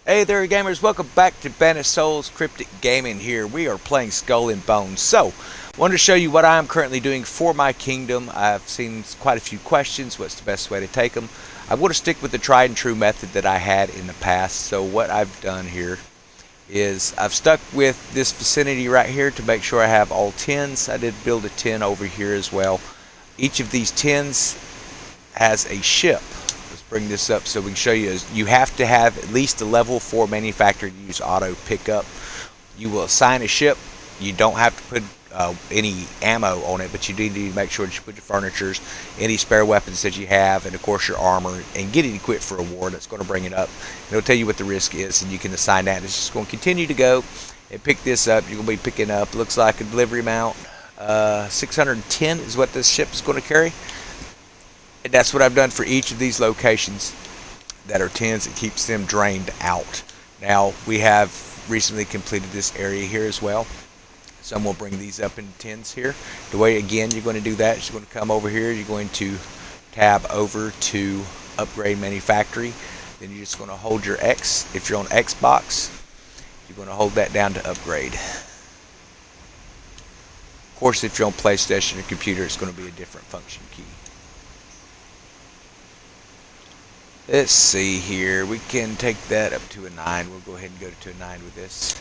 Hey there, gamers. Welcome back to Banished Souls Cryptic Gaming here. We are playing Skull and Bones. So, wanted to show you what I'm currently doing for my kingdom. I've seen quite a few questions. What's the best way to take them? I want to stick with the tried and true method that I had in the past. So, what I've done here is I've stuck with this vicinity right here to make sure I have all 10s. I did build a 10 over here as well. Each of these 10s has a ship. Bring this up so we can show you. You have to have at least a level 4 manufacturer to use auto pickup. You will assign a ship. You don't have to put any ammo on it, but you do need to make sure that you put your furnitures, any spare weapons that you have, and of course your armor, and get it equipped for a war. That's going to bring it up. It'll tell you what the risk is, and you can assign that. It's just going to continue to go and pick this up. You're going to be picking up, looks like a delivery amount, 610 is what this ship is going to carry. And that's what I've done for each of these locations that are 10s. It keeps them drained out. Now, we have recently completed this area here as well. Some will bring these up in 10s here. The way, again, you're going to do that is you're going to come over here. You're going to tab over to Upgrade Manufactory. Then you're just going to hold your X. If you're on Xbox, you're going to hold that down to upgrade. Of course, if you're on PlayStation or computer, it's going to be a different function key. Let's see here. We can take that up to a 9. We'll go ahead and go to a 9 with this.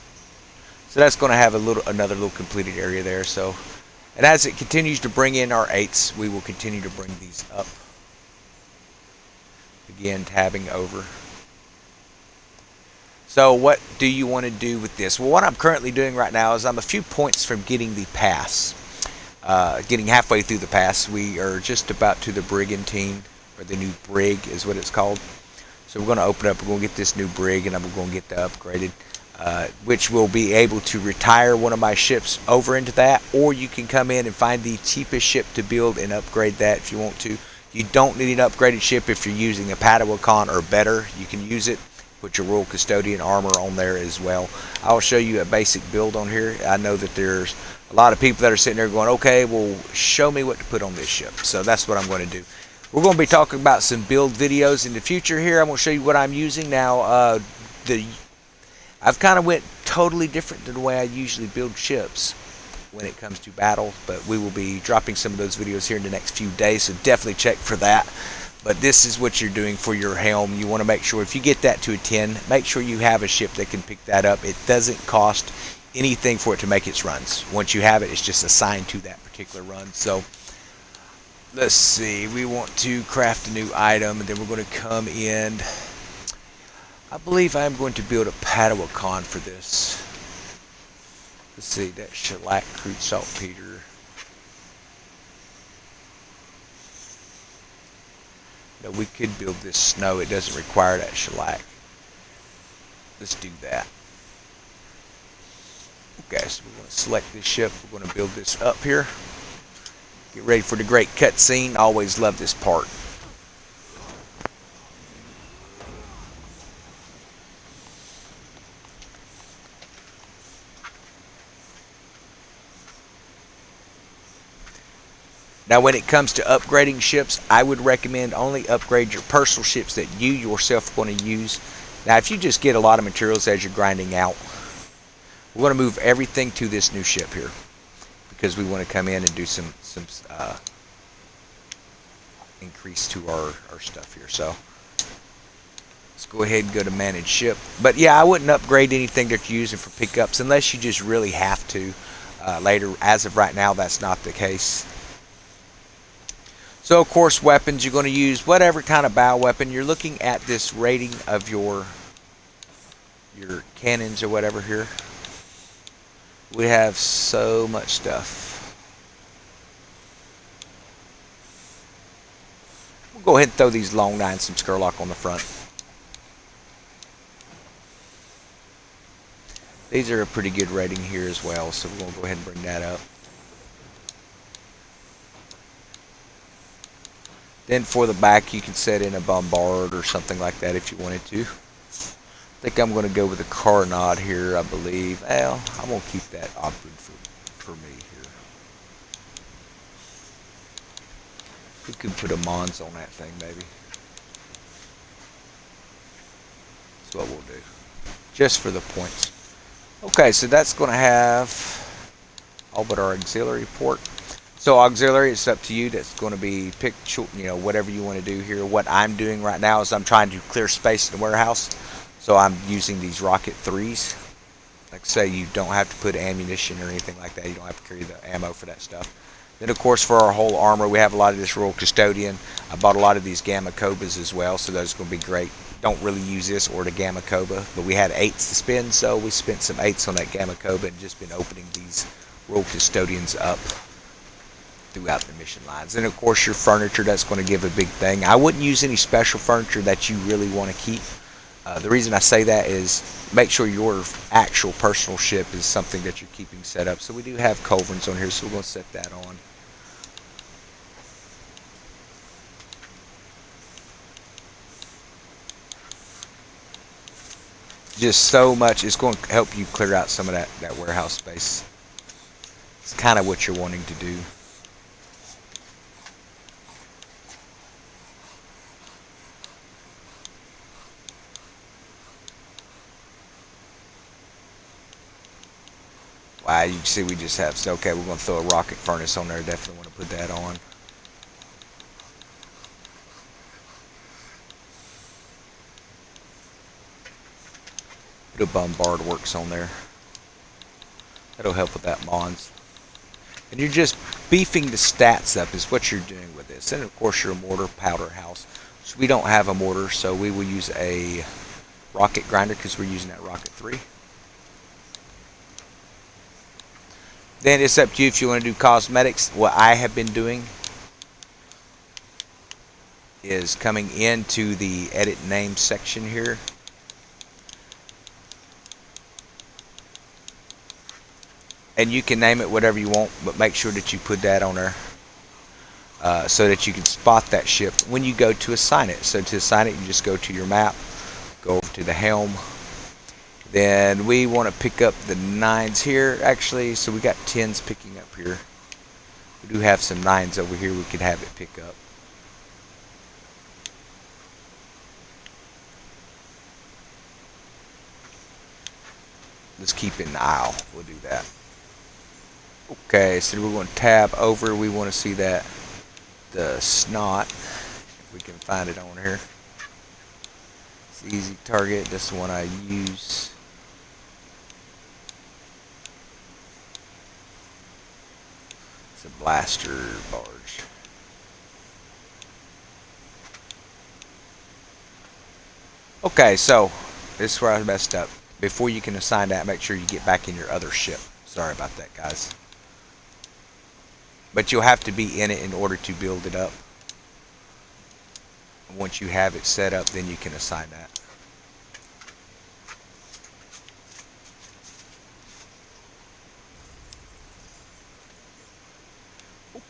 So that's going to have another little completed area there. So, and as it continues to bring in our 8s, we will continue to bring these up. Again, tabbing over. So what do you want to do with this? Well, what I'm currently doing right now is I'm a few points from getting the pass. Getting halfway through the pass. We are just about to the brigantine. Or the new brig is what it's called. So we're going to open up, we're going to get this new brig, and we're going to get the upgraded, which will be able to retire one of my ships over into that, or you can come in and find the cheapest ship to build and upgrade that if you want to. You don't need an upgraded ship if you're using a Padawan or better. You can use it. Put your Royal Custodian armor on there as well. I'll show you a basic build on here. I know that there's a lot of people that are sitting there going, okay, well, show me what to put on this ship. So that's what I'm going to do. We're going to be talking about some build videos in the future here. I'm going to show you what I'm using now. I've kind of went totally different than the way I usually build ships when it comes to battle, but we will be dropping some of those videos here in the next few days, so definitely check for that. But this is what you're doing for your helm. You want to make sure if you get that to a 10, make sure you have a ship that can pick that up. It doesn't cost anything for it to make its runs. Once you have it, it's just assigned to that particular run. So let's see, we want to craft a new item, and then we're going to come in. I believe I'm going to build a Padawan for this. Let's see, that's shellac, crude saltpeter. No, we could build this snow. It doesn't require that shellac. Let's do that. Okay, so we're going to select this ship. We're going to build this up here. Get ready for the great cutscene. Always love this part. Now, when it comes to upgrading ships, I would recommend only upgrade your personal ships that you yourself are going to use. Now, if you just get a lot of materials as you're grinding out, we're going to move everything to this new ship here, because we want to come in and do some increase to our stuff here. So let's go ahead and go to manage ship. But yeah, I wouldn't upgrade anything that you're using for pickups unless you just really have to later. As of right now, that's not the case. So of course, weapons, you're going to use whatever kind of bow weapon. You're looking at this rating of your cannons or whatever here. We have so much stuff. We'll go ahead and throw these long 9s, some Skurlock on the front. These are a pretty good rating here as well, so we're going to go ahead and bring that up. Then for the back, you can set in a Bombard or something like that if you wanted to. I think I'm going to go with a Carnot here, I believe. Well, I'm going to keep that option for me here. We could put a Mons on that thing, maybe. That's what we'll do. just for the points. Okay, so that's going to have all but our auxiliary port. So auxiliary, it's up to you. That's going to be pick, whatever you want to do here. What I'm doing right now is I'm trying to clear space in the warehouse. So I'm using these rocket 3s. Like I say, you don't have to put ammunition or anything like that. You don't have to carry the ammo for that stuff. Then, of course, for our whole armor, we have a lot of this Royal Custodian. I bought a lot of these Gamma Cobas as well, so those are going to be great. Don't really use this or the Gamma Coba, but we had 8s to spend, so we spent some 8s on that Gamma Coba and just been opening these Royal Custodians up throughout the mission lines. And, of course, your furniture, that's going to give a big thing. I wouldn't use any special furniture that you really want to keep. The reason I say that is make sure your actual personal ship is something that you're keeping set up. So we do have culverins on here, so we're going to set that on. Just so much, it's going to help you clear out some of that warehouse space. It's kind of what you're wanting to do. Wow, you can see we just have, so okay, we're going to throw a rocket furnace on there. Definitely want to put that on. Put a bombard works on there. That'll help with that Mons. And you're just beefing the stats up is what you're doing with this. And of course your mortar powder house. So we don't have a mortar, so we will use a rocket grinder because we're using that rocket 3. Then it's up to you if you want to do cosmetics. What I have been doing is coming into the edit name section here. And you can name it whatever you want, but make sure that you put that on there so that you can spot that ship when you go to assign it. So to assign it, you just go to your map, go over to the helm. Then we want to pick up the 9s here, actually. So we got 10s picking up here. We do have some 9s over here we could have it pick up. Let's keep it in the aisle. We'll do that. Okay, so we're going to tab over. We want to see that the snot, if we can find it on here. It's easy target. That's the one I use. It's a blaster barge. Okay, so this is where I messed up. Before you can assign that, make sure you get back in your other ship. Sorry about that, guys. But you'll have to be in it in order to build it up. Once you have it set up, then you can assign that.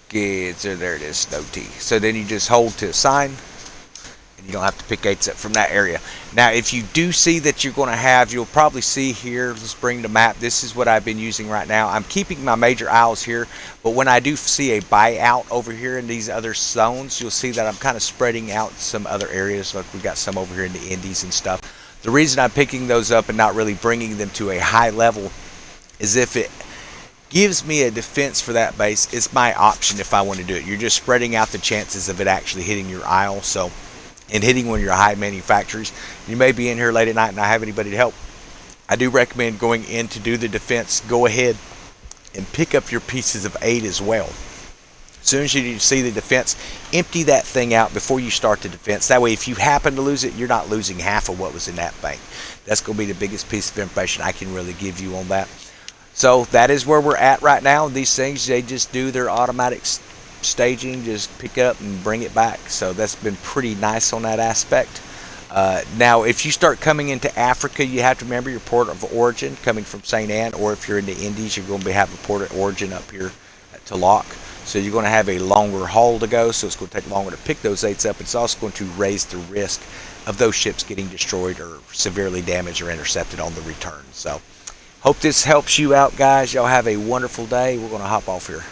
Okay, so there it is, no T. So then you just hold to assign, and you don't have to pick 8s up from that area. Now, if you do see that you're going to have, you'll probably see here, let's bring the map. This is what I've been using right now. I'm keeping my major aisles here, but when I do see a buyout over here in these other zones, you'll see that I'm kind of spreading out some other areas. Like we got some over here in the Indies and stuff. The reason I'm picking those up and not really bringing them to a high level is if it gives me a defense for that base, it's my option if I want to do it. You're just spreading out the chances of it actually hitting your aisle. So, and hitting one of your high manufactories. You may be in here late at night and not have anybody to help. I do recommend going in to do the defense. Go ahead and pick up your pieces of 8 as well. As soon as you see the defense, empty that thing out before you start the defense. That way, if you happen to lose it, you're not losing half of what was in that bank. That's going to be the biggest piece of information I can really give you on that. So that is where we're at right now. These things, they just do their automatic staging, just pick up and bring it back. So that's been pretty nice on that aspect. Now if you start coming into Africa, you have to remember your port of origin coming from St. Anne, or if you're in the Indies, you're going to have a port of origin up here at Talak. So you're going to have a longer haul to go, so it's going to take longer to pick those 8s up. It's also going to raise the risk of those ships getting destroyed or severely damaged or intercepted on the return. So hope this helps you out, guys. Y'all have a wonderful day. We're going to hop off here.